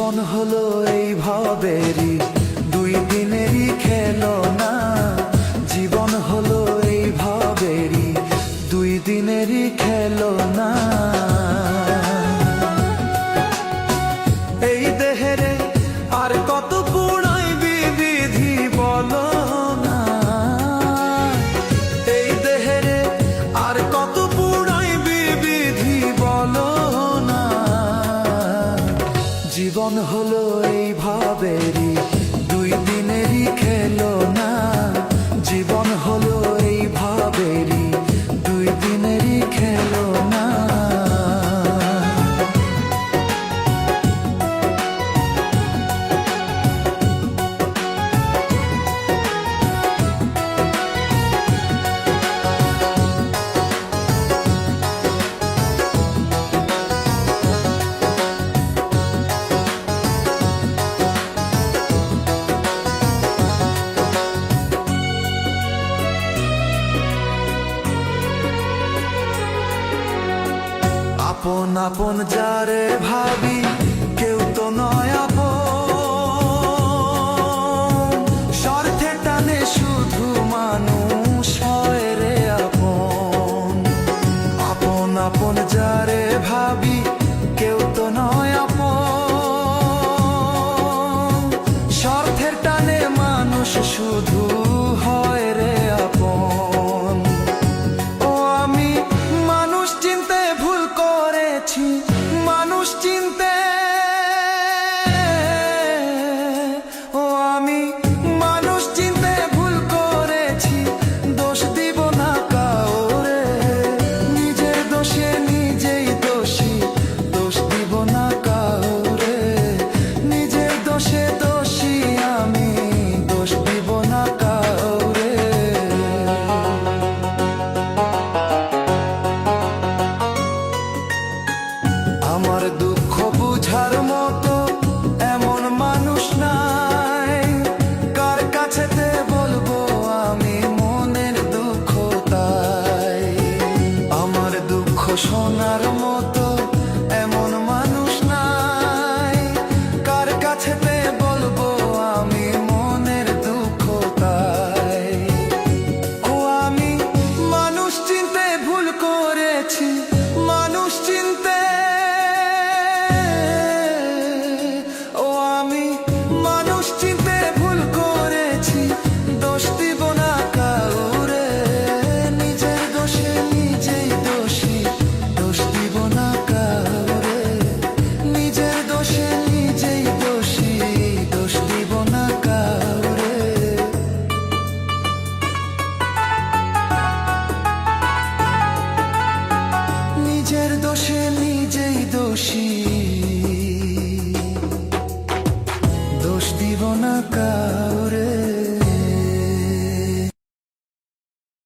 জীবন হলো এই ভাবেরই দুই দিনেরই খেলনা। জীবন হলো এই ভাবেরই দুই দিনেরই খেলনা। এই দেহেরে আর কত পুরাইবি বিধি বলো না। এই দেহেরে আর কত পুরাইবি বিধি বলো না। জীবন হলো এই ভাবেরই দুই দিনেরই খেলনা। জীবন হলো এই ভাবেরই দুই দিনেরই খেলনা। আপন আপন যারে ভাবি কেউ তো নয়